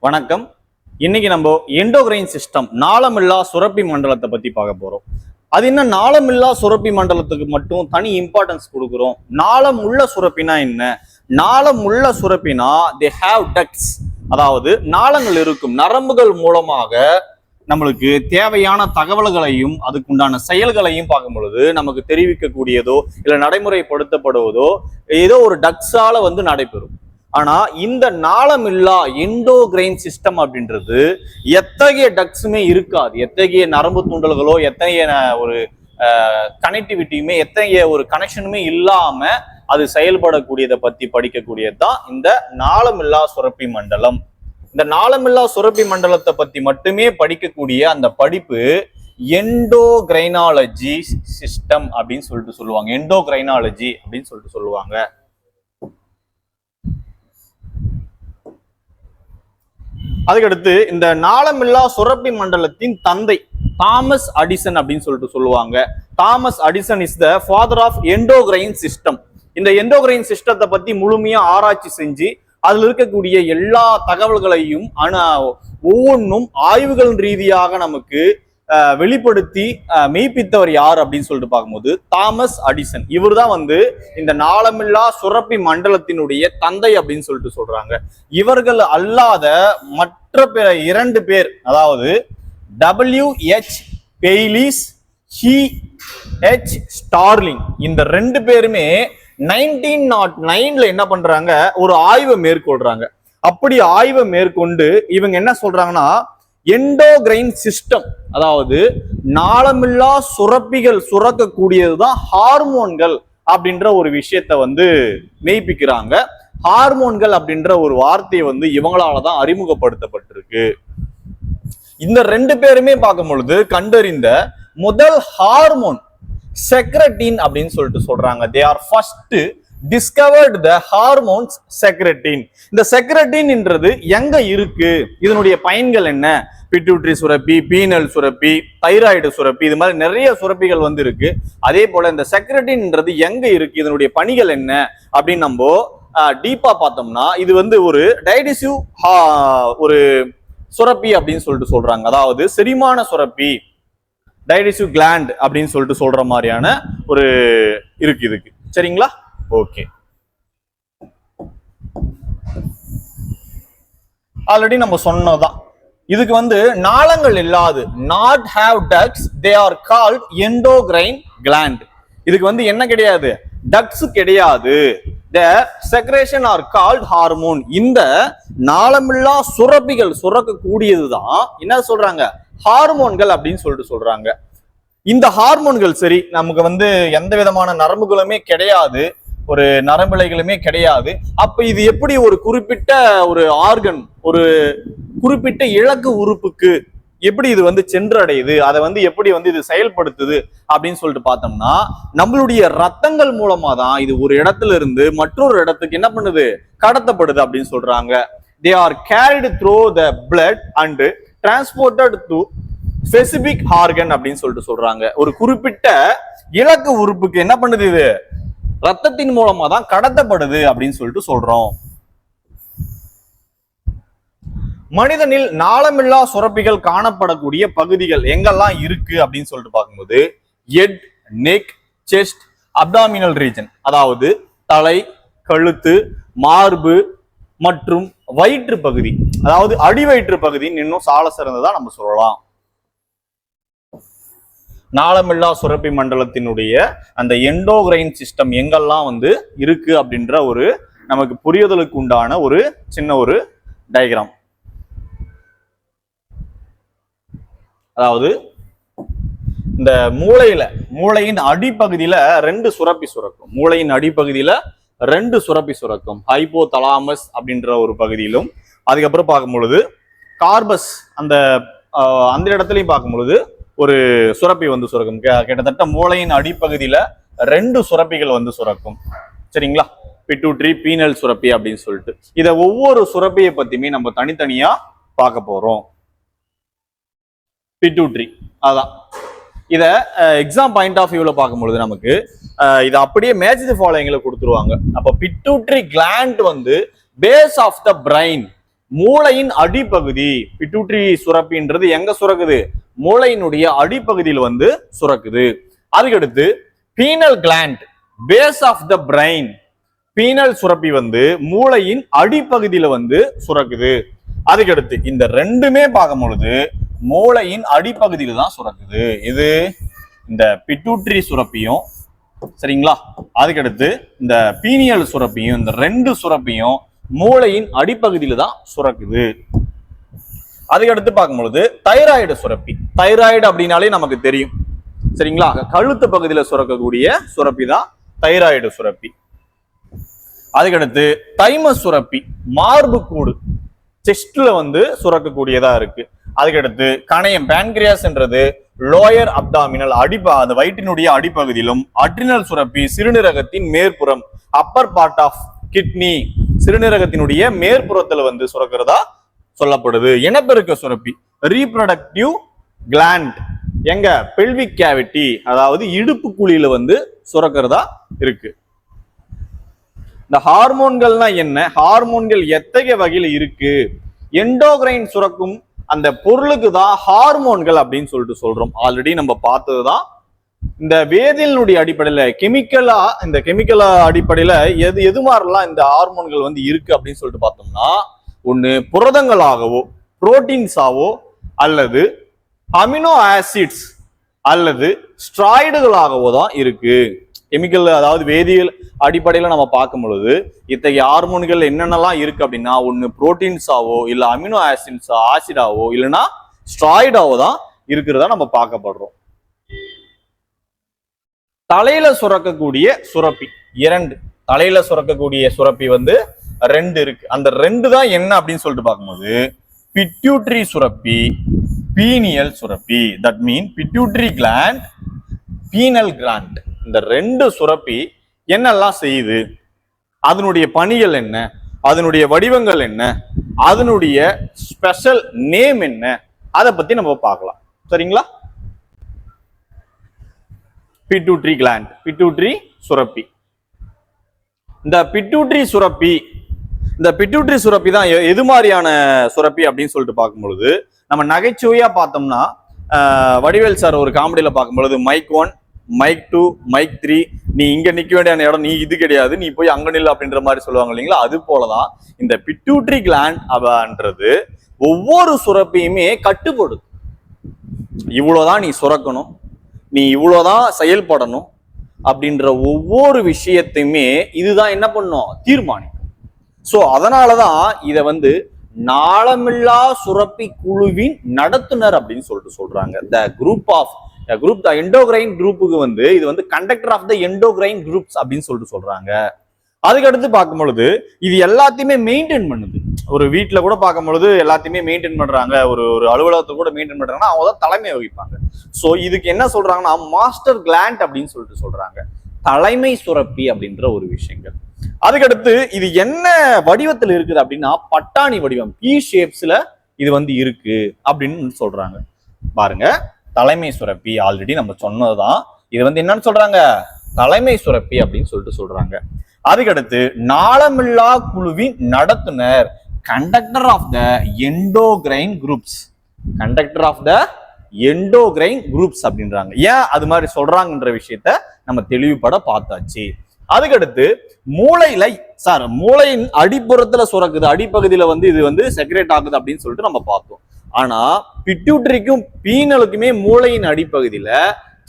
வணக்கம். இன்னைக்கு நம்ம எண்டோகிரைன் சிஸ்டம் நாளமில்லா சுரப்பி மண்டலத்தை பத்தி பார்க்க போறோம். அது என்ன நாளமில்லா சுரப்பி மண்டலத்துக்கு மட்டும் தனி இம்பார்ட்டன்ஸ் கொடுக்குறோம்? நாளம் உள்ள சுரப்பினா என்ன? நாளம் உள்ள சுரப்பினா தே ஹேவ் டக்ட்ஸ், அதாவது நாளங்கள் இருக்கும். நரம்புகள் மூலமாக நம்மளுக்கு தேவையான தகவல்களையும் அதுக்குண்டான செயல்களையும் பார்க்கும் பொழுது நமக்கு தெரிவிக்கக்கூடியதோ இல்லை நடைமுறைப்படுத்தப்படுவதோ ஏதோ ஒரு டக்ஸால நடைபெறும். ஆனா இந்த நாளமில்லா எண்டோகிரைன் சிஸ்டம் அப்படின்றது எத்தகைய டக்ஸுமே இருக்காது. எத்தகைய நரம்பு தூண்டல்களோ எத்தகைய ஒரு கனெக்டிவிட்டியுமே எத்தகைய ஒரு கனெக்ஷனுமே இல்லாம அது செயல்படக்கூடியதை பத்தி படிக்கக்கூடியதுதான் இந்த நாளமில்லா சுரப்பி மண்டலம். இந்த நாளமில்லா சுரப்பி மண்டலத்தை பத்தி மட்டுமே படிக்கக்கூடிய அந்த படிப்பு எண்டோகிரைனாலஜி சிஸ்டம் அப்படின்னு சொல்லுவாங்க. எண்டோகிரைனாலஜி அப்படின்னு சொல்லுவாங்க. அதுக்கடுத்து இந்த நாளமில்லா சுரப்பி மண்டலத்தின் தந்தை தாமஸ் அடிசன் அப்படின்னு சொல்லுவாங்க. Thomas Addison is the father of endocrine system. இந்த எண்டோகிரைன் சிஸ்டத்தை பத்தி முழுமையா ஆராய்ச்சி செஞ்சு அதுல இருக்கக்கூடிய எல்லா தகவல்களையும் ஒவ்வொன்றும் ஆய்வுகள் ரீதியாக நமக்கு வெளிப்படுத்தி மெய்ப்பித்தவர் யார் அப்படின்னு சொல்லிட்டு பார்க்கும்போது தாமஸ் அடிசன். இவர் தான் இந்த நாளமில்லா சுரப்பி மண்டலத்தினுடைய தந்தை அப்படின்னு சொல்றாங்க. இவர்கள் அல்லாத மற்ற இரண்டு பேர், அதாவது WH பெய்லிஸ், H ஸ்டார்லிங், இந்த ரெண்டு பேருமே 1909 என்ன பண்றாங்க, ஒரு ஆய்வை மேற்கொள்றாங்க. அப்படி ஆய்வை மேற்கொண்டு இவங்க என்ன சொல்றாங்கன்னா, எண்டோகிரைன் சிஸ்டம், அதாவது நாளமில்லா சுரப்பிகள் சுரக்கக்கூடியதுதான் ஹார்மோன்கள் அப்படின்ற ஒரு விஷயத்த மெய்ப்பிக்கிறாங்க. ஹார்மோன்கள் அப்படின்ற ஒரு வார்த்தையை இவங்களாலதான் அறிமுகப்படுத்தப்பட்டிருக்கு. இந்த ரெண்டு பேருமே பார்க்கும் பொழுது கண்டறிந்த முதல் ஹார்மோன் செக்ரட்டின் அப்படின்னு சொல்றாங்க. They are first discovered the hormones secretin. இந்த செக்ரட்டின் என்றது எங்க இருக்கு, இதனுடைய பயன்கள் என்ன? பிட்யூட்டரி சுரப்பி, பீனல் சுரப்பி, தைராய்டு சுரப்பி, இது மாதிரி நிறைய சுரப்பிகள் இருக்கு. அதே போல இந்த செக்ரட்டின்ன்றது எங்க இருக்கு, இதனுடைய பணிகள் என்ன அப்படின்னு நம்ம டீப்பா பார்த்தோம்னா இது ஒரு டைஜஸ்டிவ் ஒரு சுரப்பி அப்படின்னு சொல்றாங்க. அதாவது செரிமான சுரப்பி, டைஜஸ்டிவ் கிளாண்ட் அப்படின்னு சொல்ற மாதிரியான ஒரு இதுக்கு. சரிங்களா? ஓகே, ஆல்ரெடி நம்ம சொன்னதான். இதுக்கு நாளங்கள் இல்லாது, not have ducts, they are called endocrine gland. இதுக்கு என்ன கிடையாது, டக்ஸ் கிடையாது. The secretion are called hormone. இந்த நாளமில்லா சுரப்பிகள் சுரக்கக்கூடியதுதான் என்ன சொல்றாங்க, ஹார்மோன்கள் அப்படின்னு சொல்றாங்க. இந்த ஹார்மோன்கள் சரி, நமக்கு எந்த விதமான நரம்புகளுமே கிடையாது, ஒரு நரம்பிழைகளுமே கிடையாது. அப்ப இது எப்படி ஒரு குறிப்பிட்ட ஒரு ஆர்கன், ஒரு குறிப்பிட்ட இலக்கு உறுப்புக்கு எப்படி இது சென்றடையுது, அதை எப்படி இது செயல்படுத்துது அப்படின்னு பார்த்தோம்னா, நம்மளுடைய ரத்தங்கள் மூலமா தான் இது ஒரு இடத்துல இருந்து மற்றொரு இடத்துக்கு என்ன பண்ணுது, கடத்தப்படுது அப்படின்னு சொல்றாங்க. they are carried through the blood and transported to specific organ அப்படின்னு சொல்றாங்க. ஒரு குறிப்பிட்ட இலக்கு உறுப்புக்கு என்ன பண்ணுது, இது ரத்தத்தின் மூலமா தான் கடத்தப்படுது அப்படின்னு சொல்றோம். மனிதனில் நாளமில்லா சுரப்பிகள் காணப்படக்கூடிய பகுதிகள் எங்கெல்லாம் இருக்கு அப்படின்னு பார்க்கும்போது, head, neck, chest, abdominal region, அதாவது தலை, கழுத்து, மார்பு மற்றும் வயிற்று பகுதி, அதாவது அடிவயிற்று பகுதின்னு இன்னும் சால சிறந்ததா நம்ம சொல்லலாம். நாளமில்லா சுரப்பி மண்டலத்தினுடைய அந்த எண்டோகிரைன் சிஸ்டம் எங்கெல்லாம் இருக்கு அப்படின்ற ஒரு நமக்கு புரியுதலுக்கு உண்டான ஒரு சின்ன ஒரு டயக்ராம். அதாவது இந்த மூளையின் அடிப்பகுதியில ரெண்டு சுரப்பி சுரக்கும். மூளையின் அடிப்பகுதியில ரெண்டு சுரப்பி சுரக்கும். ஹைப்போ தலாமஸ் அப்படின்ற ஒரு பகுதியிலும், அதுக்கப்புறம் பார்க்கும் பொழுது கார்பஸ் அந்த இடத்துலையும் பார்க்கும் பொழுது ஒரு சுரப்பி சுரக்கும். கிட்டத்தட்ட மூளையின் அடிப்பகுதியில ரெண்டு சுரப்பிகள் சுரக்கும். சரிங்களா? பிட்யூட்டரி, பீனல் சுரப்பி அப்படின்னு சொல்லிட்டு இத ஒவ்வொரு சுரப்பியை பத்தியுமே நம்ம தனித்தனியா பார்க்க போறோம். பிட்யூட்டரி, அதான் இத எக்ஸாம் பாயிண்ட் ஆஃப் வியூல பார்க்கும்பொழுது நமக்கு இதை அப்படியே மேட்ச் தி ஃபாலோயிங்ல கொடுத்துருவாங்க. அப்ப pituitary gland base of the brain, மூளையின் அடிப்பகுதி. பிட்யூட்டரி சுரப்பின்றது எங்க சுரக்குது? மூளையினுடைய அடிப்பகுதியில் வந்து சுரக்குது. அதுக்கடுத்து pineal gland, base of the brain. Pineal சுரப்பி வந்து மூளையின் அடிப்பகுதியில வந்து சுரக்குது. அதுக்கடுத்து இந்த ரெண்டுமே பார்க்கும் பொழுது மூளையின் அடிப்பகுதியில தான் சுரக்குது. இது இந்த பிட்யூட்டரி சுரப்பியும், சரிங்களா? அதுக்கடுத்து இந்த பீனியல் சுரப்பியும், இந்த ரெண்டு சுரப்பியும் மூளையின் அடிப்பகுதியில தான் சுரக்குது. அதுக்கடுத்து பார்க்கும்பொழுது தைராய்டு சுரப்பி. தைராய்டு அப்படின்னாலே நமக்கு தெரியும், சரிங்களா? கழுத்து பகுதியில சுரக்கக்கூடிய சுரப்பி தான் தைராய்டு சுரப்பி. அதுக்கடுத்து தைமஸ் சுரப்பி, மார்பு கூடு, செஸ்ட்ல வந்து சுரக்கக்கூடியதா இருக்கு. அதுக்கடுத்து கணையம், பேன்கிரியாஸ்ன்றது லோயர் அப்டாமினல், அந்த வயிற்றினுடைய அடிப்பகுதியிலும். அட்ரினல் சுரப்பி சிறுநீரகத்தின் மேற்புறம், அப்பர் பார்ட் ஆஃப் கிட்னி, சிறுநீரகத்தினுடைய மேற்புறத்துல வந்து சுரக்கிறதா சொல்லப்படுது. இனப்பெருக்க சுரப்பி, ரீப்ரொடக்டிவ் கிளாண்ட், எங்க? பெல்விக் கேவிட்டி, அதாவது இடுப்பு குழியில வந்து சுரக்கிறதா இருக்கு. இந்த ஹார்மோன்கள்னா என்ன? ஹார்மோன்கள் எத்தகைய வகையில இருக்கு? எண்டோகிரைன் சுரக்கும் அந்த பொருளுக்கு தான் ஹார்மோன்கள் அப்படின்னு சொல்லிட்டு சொல்றோம். ஆல்ரெடி நம்ம பார்த்ததுதான். இந்த வேதியினுடைய அடிப்படையில இந்த கெமிக்கலா அடிப்படையில எது மாதிரிலாம் இந்த ஹார்மோன்கள் வந்து இருக்கு அப்படின்னு சொல்லிட்டு பார்த்தோம்னா, ஒண்ணு புரதங்களாகவோ, புரோட்டீன்ஸாவோ, அல்லது அமினோ ஆசிட்ஸ் அல்லது ஸ்ட்ராய்டுகளாகவோ தான் இருக்கு. கெமிக்கல், அதாவது வேதியியல் அடிப்படையில நம்ம பார்க்கும் பொழுது இத்தகைய ஹார்மோன்கள் என்னென்னலாம் இருக்கு அப்படின்னா, ஒண்ணு புரோட்டீன்ஸாவோ, இல்ல அமினோ ஆசிடாவோ, இல்லைன்னா ஸ்ட்ராய்டாவோ தான் இருக்கிறதா நம்ம பார்க்கப்படுறோம். தலையில சுரக்கக்கூடிய சுரப்பி இரண்டு. தலையில சுரக்கக்கூடிய சுரப்பி வந்து ரெண்டு இருக்கு. அந்த ரெண்டு தான் என்ன அப்படின்னு சொல்லிட்டு பார்க்கும்போது பிட்யூட்டரி சுரப்பி, பீனியல் சுரப்பி. That mean pituitary gland, penal gland. இந்த ரெண்டு சுரப்பி என்னெல்லாம் செய்யுது, அதனுடைய பணிகள் என்ன, அதனுடைய வடிவங்கள் என்ன, அதனுடைய ஸ்பெஷல் நேம் என்ன, அதை பத்தி நம்ம பார்க்கலாம். சரிங்களா? பிட்யூட்டரி கிளாண்ட், பிட்யூட்டரி சுரப்பி. இந்த பிட்யூட்டரி சுரப்பி தான் எது மாதிரியான சுரப்பி அப்படின்னு சொல்லிட்டு பார்க்கும்பொழுது, நம்ம நகைச்சுவையா பார்த்தோம்னா, வடிவேல் சார் ஒரு காமெடியில பார்க்கும்பொழுது மைக் 1, மைக் 2, மைக் 3, நீ இங்க நிக்க வேண்டிய இடம், நீ இது கிடையாது, நீ போய் அங்க நில்ல அப்படின்ற மாதிரி சொல்லுவாங்க இல்லைங்களா? அது போலதான் இந்த பிட்யூட்டரி கிளாண்ட் அவன்றது ஒவ்வொரு சுரப்பியுமே கட்டுப்படுது. இவ்வளவுதான் நீ சுரக்கணும், நீ இவ்வளவுதான் செயல்படணும் அப்படின்ற ஒவ்வொரு விஷயத்தையுமே இதுதான் என்ன பண்ணும், தீர்மானிக்கும். சோ அதனாலதான் இத வந்து நாளமில்லா சுரப்பி குழுவின் நடத்துனர் அப்படின்னு சொல்லிட்டு சொல்றாங்க. த எண்டோகிரைன் குரூப்புக்கு வந்து இது வந்து conductor of the endocrine groups அப்படின்னு சொல்லிட்டு சொல்றாங்க. அதுக்கடுத்து பார்க்கும் பொழுது இது எல்லாத்தையுமே மெயின்டைன் பண்ணுது. ஒரு வீட்டுல கூட பார்க்கும் பொழுது எல்லாத்தையுமே மெயின்டைன் பண்றாங்க, ஒரு அலுவலகத்தை கூட மெயின்டைன் பண்றாங்கன்னா அவங்க தான் தலைமை வகிப்பாங்க. சோ இதுக்கு என்ன சொல்றாங்கன்னா மாஸ்டர் கிளாண்ட் அப்படின்னு சொல்லிட்டு சொல்றாங்க, தலைமை சுரப்பி அப்படின்ற ஒரு விஷயங்கள். அதுக்கடுத்து இது என்ன வடிவத்தில் இருக்குது அப்படின்னா பட்டாணி வடிவம், பி ஷேப்ஸ்ல இது வந்து இருக்கு அப்படின்னு சொல்றாங்க. பாருங்க, தலைமை சுரப்பி ஆல்ரெடி நம்ம சொன்னதுதான். இது வந்து என்னன்னு சொல்றாங்க, தலைமை சுரப்பி அப்படின்னு சொல்லிட்டு சொல்றாங்க. அதுக்கடுத்து நாளமில்லா குழுவின் நடத்துனர், conductor of the endocrine groups, conductor of the endocrine groups அப்படின்றாங்க. ஏன் அது மாதிரி சொல்றாங்கன்ற விஷயத்த நம்ம தெளிவுபட பார்த்தாச்சு. அதுக்கடுத்து மூளையின் அடிப்புறத்துல சுரக்குது, அடிப்பகுதியில வந்து இது வந்து செக்ரேட் ஆகுது அப்படின்னு சொல்லிட்டு நம்ம பார்த்தோம். ஆனா பிட்யூட்டரிக்கும் பீனலுக்குமே மூளையின் அடிப்பகுதியில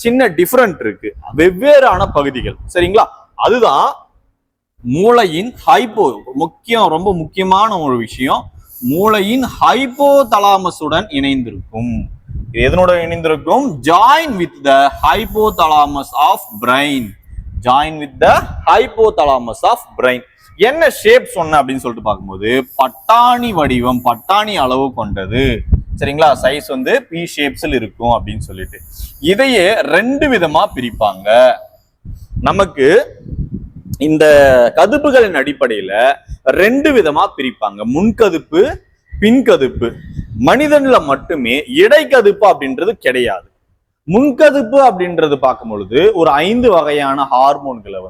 சின்ன டிஃபரண்ட் இருக்கு, வெவ்வேறான பகுதிகள். சரிங்களா? அதுதான் மூளையின் ரொம்ப முக்கியமான ஒரு விஷயம், மூளையின் ஹைப்போதலாமஸுடன் இணைந்திருக்கும். எதனுடன் இணைந்திருக்கும்? Join with the hypothalamus of brain, join with the hypothalamus of brain. என்ன ஷேப் சொன்ன அப்படின்னு சொல்லிட்டு பார்க்கும்போது பட்டாணி வடிவம், பட்டாணி அளவு கொண்டது. சரிங்களா? சைஸ் வந்து பி ஷேப்ஸ்ல இருக்கும் அப்படின்னு சொல்லிட்டு இதையே ரெண்டு விதமா பிரிப்பாங்க. நமக்கு இந்த கதுப்புகளின் அடிப்படையில ரெண்டு விதமா பிரிப்பாங்க, முன்கதுப்பு, பின்கதுப்பு. மனிதன்ல மட்டுமே இடைக்கதுப்பு அப்படின்றது கிடையாது. முன்கதுப்பு அப்படின்றது பார்க்கும் பொழுது ஒரு 5 வகையான ஹார்மோன்களை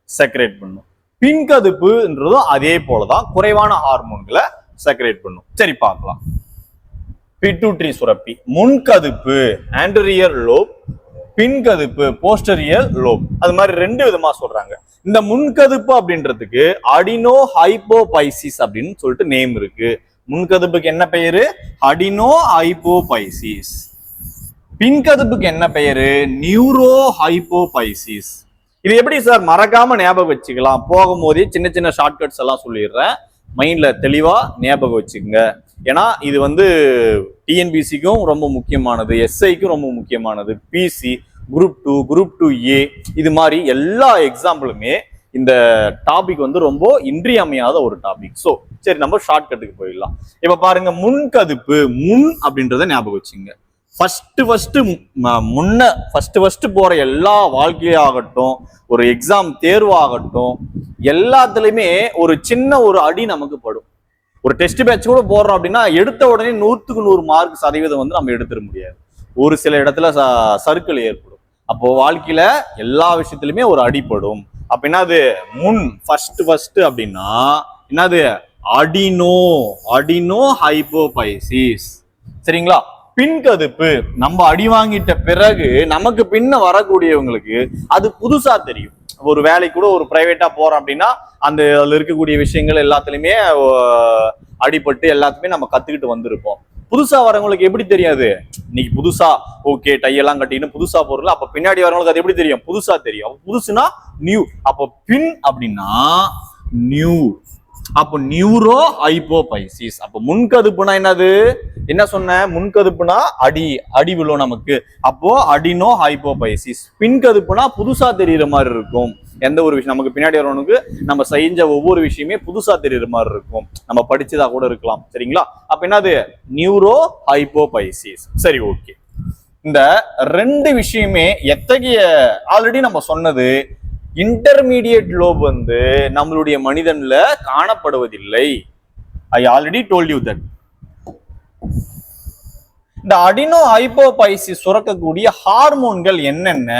செக்ரேட் பண்ணும். பின்கதுப்புன்றதும் அதே போலதான் குறைவான ஹார்மோன்களை செக்ரேட் பண்ணும். சரி பார்க்கலாம். பிட்யூட்டரி சுரப்பி, முன்கதுப்பு ஆன்டீரியர் லோப், பின்கதுப்பு போஸ்டீரியர் லோப், அது மாதிரி ரெண்டு விதமா சொல்றாங்க. இந்த முன்கதுப்பு அப்படின்றதுக்கு அடினோ ஹைப்போபைசிஸ் அப்படின்னு சொல்லிட்டு நேம் இருக்கு. முன்கதுப்புக்கு என்ன பெயரு? அடினோ ஹைப்போபைசிஸ். பின்கதுப்புக்கு என்ன பெயரு? Neuro hypophysis. இது எப்படி சார் மறக்காம ஞாபகம் வச்சுக்கலாம்? போகும்போதே சின்ன சின்ன ஷார்ட்கட்ஸ் எல்லாம் சொல்லிடுறேன், மைண்ட்ல தெளிவா ஞாபகம் வச்சுக்கோங்க. ஏன்னா இது வந்து டிஎன்பிசிக்கும் ரொம்ப முக்கியமானது, எஸ்ஐக்கும் ரொம்ப முக்கியமானது, பிசி, குரூப் 2, குரூப் 2A, இது மாதிரி எல்லா எக்ஸாம்பிளுமே இந்த டாபிக் வந்து ரொம்ப இன்றியமையாத ஒரு டாபிக். ஸோ சரி, நம்ம ஷார்ட்கட்டுக்கு போயிடலாம். இப்ப பாருங்க, முன்கதுப்பு, முன் அப்படின்றத ஞாபகம் வச்சுங்க. ஃபர்ஸ்ட் போற எல்லா வாழ்க்கையாகட்டும், ஒரு எக்ஸாம் தேர்வாகட்டும், எல்லாத்துலயுமே ஒரு சின்ன ஒரு அடி நமக்கு படும். ஒரு டெஸ்ட் பேட்ச் கூட போடுறோம் அப்படின்னா எடுத்த உடனே 100க்கு 100 மார்க் சதவீதம் வந்து நம்ம எடுத்துட முடியாது. ஒரு சில இடத்துல சர்க்கிள் ஏற்படும். அப்போ வாழ்க்கையில எல்லா விஷயத்திலுமே ஒரு அடிப்படும். அப்ப என்னது? முன் ஃபர்ஸ்ட் அப்படின்னா என்னது? அடினோ ஹைப்போபைசிஸ். சரிங்களா? பின்கதுப்பு, நம்ம அடி வாங்கிட்ட பிறகு நமக்கு பின்ன வரக்கூடியவங்களுக்கு அது புதுசா தெரியும். ஒரு வேலைக்கு கூட ஒரு பிரைவேட்டா போறோம் அப்படின்னா அந்த அதுல இருக்கக்கூடிய விஷயங்கள் எல்லாத்துலயுமே அடிபட்டு எல்லாத்துமே நம்ம கத்துக்கிட்டு வந்திருப்போம். புதுசா வரவங்களுக்கு எப்படி தெரியாது? இன்னைக்கு புதுசா ஓகே டையெல்லாம் கட்டின்னு புதுசா போறல, அப்ப பின்னாடி வரவங்களுக்கு அது எப்படி தெரியும்? புதுசா தெரியும். அப்ப புதுசுனா நியூ. அப்போ பின் அப்படின்னா நியூ. அப்போ நியூரோ ஹைப்போபைசிஸ். அப்போ முன்கதுப்புனா என்னது? என்ன சொன்ன? முன்கதுப்புனா அடி விழும் நமக்கு. அப்போ அடினோ ஹைப்போபைசிஸ். பின்கதுப்புனா புதுசா தெரியுற மாதிரி இருக்கும். எந்த ஒரு விஷயம் நமக்கு பின்னாடி வரவனுக்கு நம்ம செஞ்ச ஒவ்வொரு விஷயமே புதுசா தெரியுற மாதிரி இருக்கும். நம்ம படிச்சதா கூட இருக்கலாம். சரிங்களா? அப்ப என்னது? Neuro hypophysis. சரி, ஓகே. இந்த ரெண்டு விஷயமே எத்தகைய, ஆல்ரெடி நம்ம சொன்னது, இன்டர்மீடியட் லோப் வந்து நம்மளுடைய மனிதன்ல காணப்படுவதில்லை. I already told you that. இந்த அடினோ ஹைப்போபைசிஸ் சுரக்கக்கூடிய ஹார்மோன்கள் என்னென்ன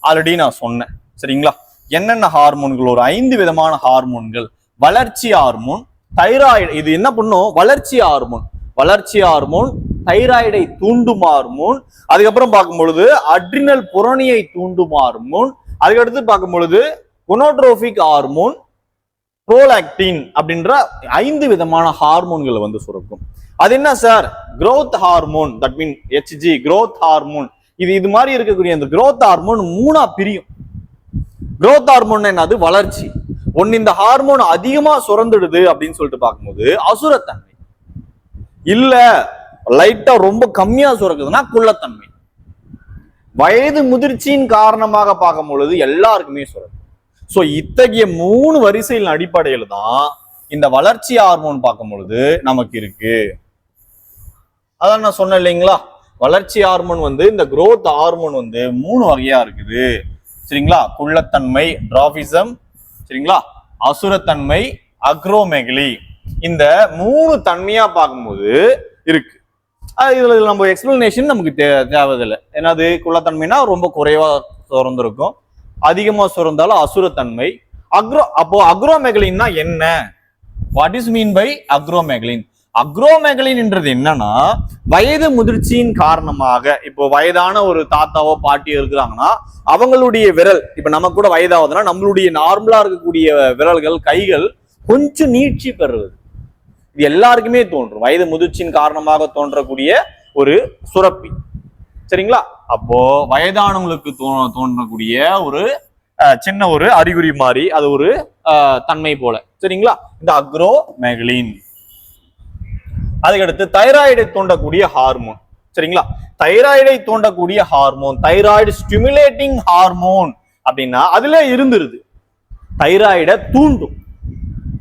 ஆல்ரெடி நான் சொன்னேன். சரிங்களா? என்னென்ன ஹார்மோன்கள்? ஒரு 5 விதமான ஹார்மோன்கள். வளர்ச்சி ஹார்மோன், தைராய்டு. இது என்ன பண்ணும்? வளர்ச்சி ஹார்மோன், தைராய்டை தூண்டும் ஹார்மோன். அதுக்கப்புறம் பார்க்கும் பொழுது அட்ரினல் புரணியை தூண்டும் ஹார்மோன். அதுக்கடுத்து பார்க்கும் பொழுது குனோட்ரோபிக் ஹார்மோன், புரோலாக்டின் அப்படின்ற 5 விதமான ஹார்மோன்களை வந்து சுரக்கும். அது என்ன sir? growth hormone, that mean HG, growth hormone. இது மாதிரி இருக்கக்கூடிய அந்த growth ஹார்மோன் 3ஆ பிரியும். growth ஹார்மோன் என்னது? வளர்ச்சி. ஒன்னு இந்த ஹார்மோன் அதிகமா சுரந்துடுது அப்படின்னு சொல்லிட்டு பார்க்கும்போது அசுரத்தன்மை, இல்ல லைட்டா ரொம்ப கம்மியா சுரக்குதுன்னா குள்ளத்தன்மை. வயது முதிர்ச்சியின் காரணமாக பார்க்கும் பொழுது எல்லாருக்குமே சுரக்கும். சோ இத்தகைய 3 வரிசையின் அடிப்படையில் தான் இந்த வளர்ச்சி ஹார்மோன் பார்க்கும் பொழுது நமக்கு இருக்கு. அதான் நான் சொன்னேன் இல்லைங்களா? வளர்ச்சி ஹார்மோன் வந்து, இந்த growth ஹார்மோன் வந்து 3 வகையா இருக்குது. சரிங்களா? குள்ளத்தன்மை, டிராபிசம், சரிங்களா, அசுரத்தன்மை, அக்ரோமெகலி. இந்த 3 தன்மையா பார்க்கும்போது இருக்கு. இதுல நம்ம எக்ஸ்பிளனேஷன் நமக்கு தேவையில்லை. என்னது? குள்ளத்தன்மைனா ரொம்ப குறைவா சுரந்திருக்கும், அதிகமா சுரந்தாலும் அசுரத்தன்மை. அப்போ அக்ரோமெகலின்னா என்ன? வாட் இஸ் மீன் பை அக்ரோமெகலின்? அக்ரோமெகலின்ன்றது என்னன்னா, வயது முதிர்ச்சியின் காரணமாக, இப்போ வயதான ஒரு தாத்தாவோ பாட்டியோ இருக்கிறாங்கன்னா அவங்களுடைய விரல், இப்ப நமக்கு கூட வயதாவதுன்னா நம்மளுடைய நார்மலா இருக்கக்கூடிய விரல்கள், கைகள் கொஞ்சம் நீட்சி பெறுவது, இது எல்லாருக்குமே தோன்றும். வயது முதிர்ச்சியின் காரணமாக தோன்றக்கூடிய ஒரு சுரப்பி. சரிங்களா? அப்போ வயதானவங்களுக்கு தோன்றக்கூடிய ஒரு சின்ன ஒரு அறிகுறி மாதிரி, அது ஒரு தன்மை போல. சரிங்களா? இந்த அக்ரோமெகலின். அதுக்கடுத்து தைராய்டை தூண்டக்கூடிய ஹார்மோன். சரிங்களா? தைராய்டை தூண்டக்கூடிய ஹார்மோன், தைராய்டு ஸ்டிமுலேட்டிங் ஹார்மோன் அப்படின்னா அதுல இருந்துருது. தைராய்டை தூண்டும்.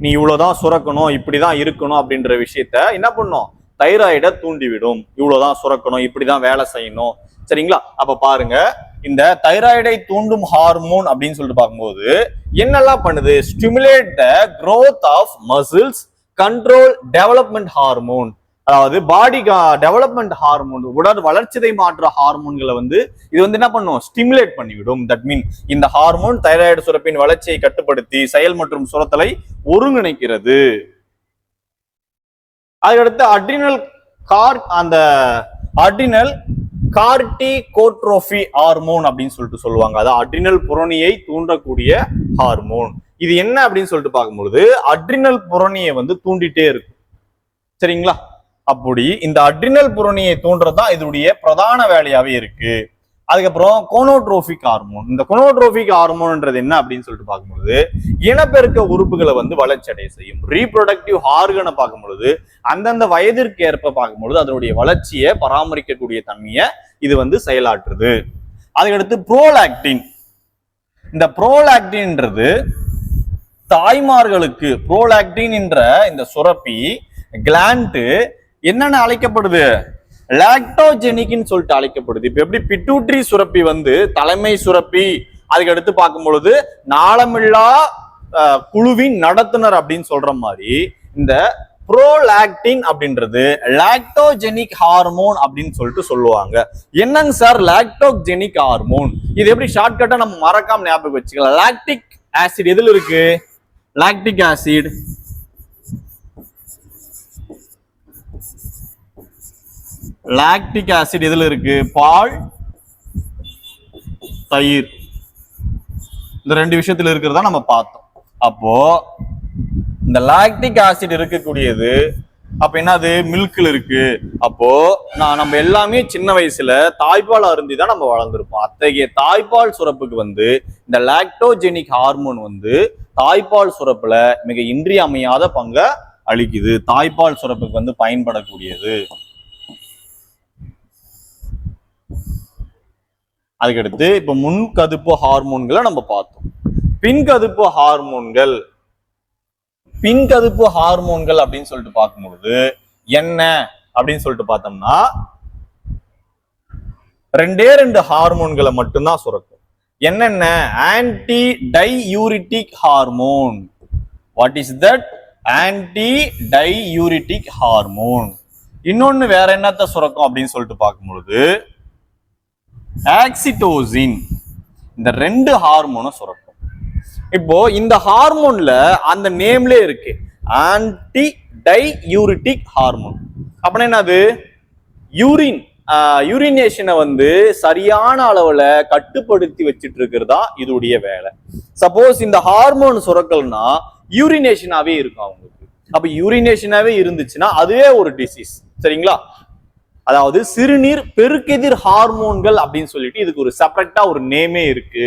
நீ இவ்வளவுதான் சுரக்கணும், இப்படிதான் இருக்கணும் அப்படின்ற விஷயத்த என்ன பண்ணும்? தைராய்டை தூண்டிவிடும். இவ்வளவுதான் சுரக்கணும், இப்படிதான் வேலை செய்யணும். சரிங்களா? அப்ப பாருங்க, இந்த தைராய்டை தூண்டும் ஹார்மோன் அப்படின்னு சொல்லிட்டு பார்க்கும்போது என்னெல்லாம் பண்ணுது? Stimulate the growth of muscles, control development hormone. அதாவது பாடி டெவலப்மெண்ட் ஹார்மோன், உடல் வளர்ச்சிதை மாற்ற ஹார்மோன்களை வந்து இது வந்து என்ன பண்ணும்? ஸ்டிமுலேட் பண்ணிவிடும். தட் மீன் இந்த ஹார்மோன் தைராய்டு சுரப்பின் வளர்ச்சியை கட்டுப்படுத்தி செயல் மற்றும் சுரத்தலை ஒருங்கிணைக்கிறது. அதுக்கடுத்து அட்ரினல் கார்டிகோட்ரோபி ஹார்மோன் அப்படின்னு சொல்லுவாங்க. அதாவது அட்ரினல் புரணியை தூண்டக்கூடிய ஹார்மோன். இது என்ன அப்படின்னு சொல்லிட்டு பார்க்கும்பொழுது அட்ரினல் புரணியை வந்து தூண்டிட்டே இருக்கும். சரிங்களா? அப்படி இந்த அட்ரினல் புரணியை தூண்டுறதுதான் இதனுடைய பிரதான வேலையாவே இருக்கு. அதுக்கப்புறம் கோனோட்ரோபிக் ஹார்மோன். இந்த கோனோட்ரோபிக் ஹார்மோன்ன்றது என்ன அப்படின்னு சொல்லிட்டு பார்க்கும்போது இனப்பெருக்க உறுப்புகளை வந்து வளர்ச்சி அடைய செய்யும். ரீப்ரொடக்டிவ் ஆர்கனை பார்க்கும்பொழுது அந்தந்த வயதிற்கு ஏற்ப பார்க்கும்பொழுது அதனுடைய வளர்ச்சியை பராமரிக்கக்கூடிய தன்மையை இது வந்து செயலாற்றுது. அதுக்கடுத்து புரோலாக்டின். இந்த புரோலாக்டின்ன்றது தாய்மார்களுக்கு புரோலாக்டின் என்ற இந்த சுரப்பி கிளாண்ட் என்னென்ன அழைக்கப்படுது? லாக்டோஜெனிக்னு சொல்லிட்டு அழைக்கப்படுது. இப்ப எப்படி பிட்யூட்ரி சுரப்பி வந்து தலைமை சுரப்பி, அதுக்கு அடுத்து பார்க்கும் பொழுது நாளமில்லா குழுவின் நடத்துனர் அப்படின்னு சொல்ற மாதிரி இந்த புரோலாக்டின் அப்படின்றது லாக்டோஜெனிக் ஹார்மோன் அப்படின்னு சொல்லிட்டு சொல்லுவாங்க. என்னங்க சார் லாக்டோஜெனிக் ஹார்மோன்? இது எப்படி ஷார்ட்கட்டா நம்ம மறக்காம ஞாபகம் வச்சுக்கலாம். லாக்டிக் ஆசிட் எதுல இருக்கு? லாக்டிக் ஆசிட் லாக்டிக் ஆசிட் எதுல இருக்கு? பால், தயிர், இந்த ரெண்டு விஷயத்துல இருக்கிறதா நம்ம பார்த்தோம். அப்போ இந்த லாக்டிக் ஆசிட் இருக்கக்கூடியது அப்ப என்னது? மில்க்ல இருக்கு. அப்போ நம்ம எல்லாமே சின்ன வயசுல தாய்ப்பால் அருந்தி தான் நம்ம வளர்ந்துருப்போம். அத்தகைய தாய்ப்பால் சுரப்புக்கு வந்து இந்த லாக்டோஜெனிக் ஹார்மோன் வந்து தாய்ப்பால் சுரப்புல மிக இன்றியமையாத பங்கை அளிக்குது. தாய்ப்பால் சுரப்புக்கு வந்து பயன்படக்கூடியது. அதுக்கடுத்து இப்ப முன்கதுப்பு ஹார்மோன்களை நம்ம பார்த்தோம். பின்கதுப்பு ஹார்மோன்கள் அப்படின்னு சொல்லிட்டு பார்க்கும்பொழுது என்ன அப்படின்னு சொல்லிட்டு பார்த்தோம்னா ரெண்டு ஹார்மோன்களை மட்டும்தான் சுரக்கும். என்னென்ன? Anti diuretic hormone. What is that? Anti diuretic hormone. இன்னொன்னு வேற என்னத்த சுரக்கும் அப்படின்னு சொல்லிட்டு பார்க்கும்பொழுது ஆக்சிடோசின். இந்த ரெண்டு ஹார்மோனும் சுரக்கும். இப்போ இந்த ஹார்மோன்ல அந்த நேம்ல இருக்கு ஆன்டி டையூரிட்டிக் ஹார்மோன். அப்படின்னா என்னது? யூரினேஷனை வந்து சரியான அளவுல கட்டுப்படுத்தி வச்சிட்டு இருக்கிறதா இதோடைய வேலை. சப்போஸ் இந்த ஹார்மோன் சுரக்கல்னா யூரினேஷனாவே இருக்கும் அவங்களுக்கு. அப்ப யூரினேஷனாவே இருந்துச்சுன்னா அதுவே ஒரு டிசீஸ். சரிங்களா? அதாவது சிறுநீர் பெருக்கெதிர் ஹார்மோன்கள் அப்படின்னு சொல்லிட்டு இதுக்கு ஒரு செப்பரேட்டா ஒரு நேமே இருக்கு.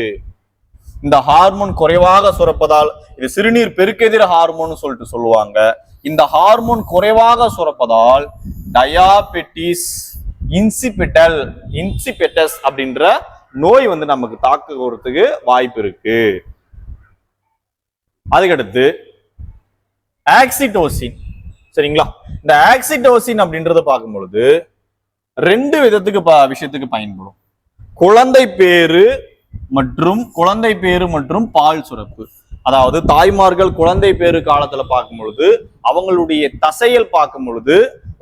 இந்த ஹார்மோன் குறைவாக சுரப்பதால் இது சிறுநீர் பெருக்கெதிர் ஹார்மோன் சொல்லிட்டு சொல்லுவாங்க. இந்த ஹார்மோன் குறைவாக சுரப்பதால் டயாபெட்டிஸ் இன்சிபெட்டஸ் அப்படின்ற நோய் வந்து நமக்கு தாக்குறதுக்கு வாய்ப்பு இருக்கு. அதுக்கடுத்து ஆக்சிடோசின். சரிங்களா? இந்த ஆக்சிடோசின் அப்படின்றத பார்க்கும் பொழுது ரெண்டு விஷயத்துக்கு பயன்படும். குழந்தை பேரு மற்றும் பால் சுரப்பு. அதாவது தாய்மார்கள் குழந்தை பேரு காலத்துல பார்க்கும் பொழுது அவங்களுடைய தசைகள் பார்க்கும் பொழுது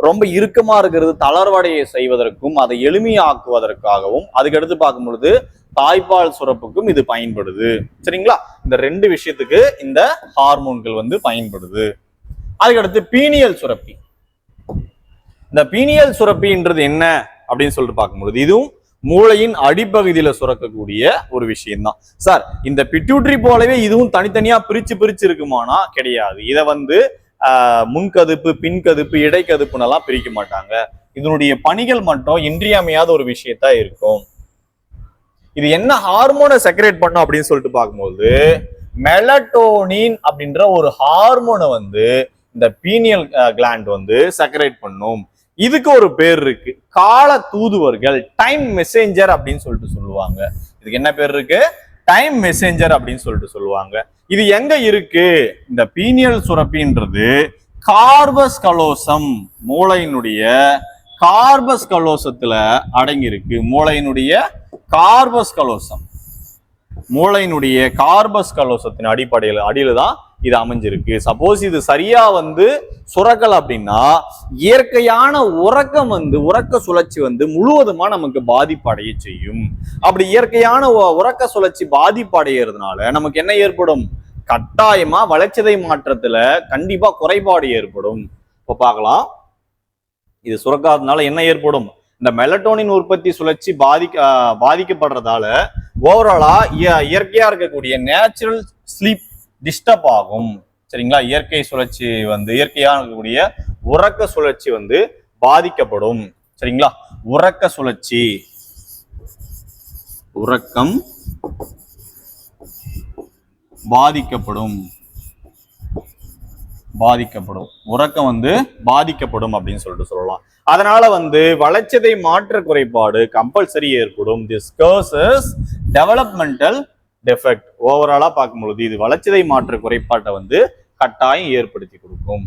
ரொம்ப இறுக்கமா இருக்கிறது தளர்வடைய செய்வதற்கும் அதை எளிமையாக்குவதற்காகவும் அதுக்கடுத்து பார்க்கும் பொழுது தாய்ப்பால் சுரப்புக்கும் இது பயன்படுது. சரிங்களா? இந்த ரெண்டு விஷயத்துக்கு இந்த ஹார்மோன்கள் வந்து பயன்படுது. அதுக்கடுத்து பீனியல் சுரப்பி. இந்த பீனியல் சுரப்பின்றது என்ன அப்படின்னு சொல்லிட்டு பார்க்கும்பொழுது இதுவும் மூளையின் அடிப்பகுதியில சுரக்கக்கூடிய ஒரு விஷயம்தான். சார் இந்த பிட்யூட்ரி போலவே இதுவும் தனித்தனியா பிரிச்சு இருக்குமானா கிடையாது. இதை வந்து முன்கதுப்பு, பின்கதுப்பு, இடைக்கதுப்புன்னு எல்லாம் பிரிக்க மாட்டாங்க. இதனுடைய பணிகள் மட்டும் இன்றியமையாத ஒரு விஷயத்தா இருக்கும். இது என்ன ஹார்மோனை செக்ரேட் பண்ணும் அப்படின்னு சொல்லிட்டு பார்க்கும்போது மெலட்டோனின் அப்படின்ற ஒரு ஹார்மோனை வந்து இந்த பீனியல் கிளாண்ட் வந்து செக்ரேட் பண்ணும். இதுக்கு ஒரு பேர் இருக்கு, கால தூதுவர்கள், டைம் மெசேஞ்சர் அப்படின்னு சொல்லிட்டு சொல்லுவாங்க. இதுக்கு என்ன பேர் இருக்கு? டைம் மெசேஞ்சர் அப்படின்னு சொல்லிட்டு சொல்லுவாங்க. இது எங்க இருக்கு? இந்த பீனியல் சுரப்பின்றது கார்பஸ் கலோசம், மூளையினுடைய கார்பஸ் கலோசத்துல அடங்கி இருக்கு. மூளையினுடைய கார்பஸ் கலோசத்தின் அடியில தான் இது அமைஞ்சிருக்கு. சப்போஸ் இது சரியா வந்து சுரக்கல் அப்படின்னா இயற்கையான உறக்க சுழற்சி வந்து முழுவதுமா நமக்கு பாதிப்படைய செய்யும். அப்படி இயற்கையான உறக்க சுழற்சி பாதிப்படைகிறதுனால நமக்கு என்ன ஏற்படும்? கட்டாயமா வளர்ச்சிதை மாற்றத்துல கண்டிப்பா குறைபாடு ஏற்படும். இப்ப பார்க்கலாம். இது சுரக்காதனால என்ன ஏற்படும்? இந்த மெலட்டோனின் உற்பத்தி சுழற்சி பாதிக்கப்படுறதால ஓவராலா இயற்கையா இருக்கக்கூடிய நேச்சுரல் ஸ்லீப் டிஸ்டர்ப் ஆகும். சரிங்களா? இயற்கை சுழற்சி இயற்கையா இருக்கக்கூடிய உறக்க சுழற்சி பாதிக்கப்படும். சரிங்களா? உறக்க சுழற்சி, உறக்கம் பாதிக்கப்படும், உறக்கம் பாதிக்கப்படும் அப்படின்னு சொல்லிட்டு சொல்லலாம். அதனால வளர்ச்சிதை மாற்ற குறைபாடு கம்பல்சரி ஏற்படும். This causes developmental defect. ஓவராலா பார்க்கும்பொழுது இது வளர்ச்சிதை மாற்ற குறைபாட்டை கட்டாயம் ஏற்படுத்தி கொடுக்கும்.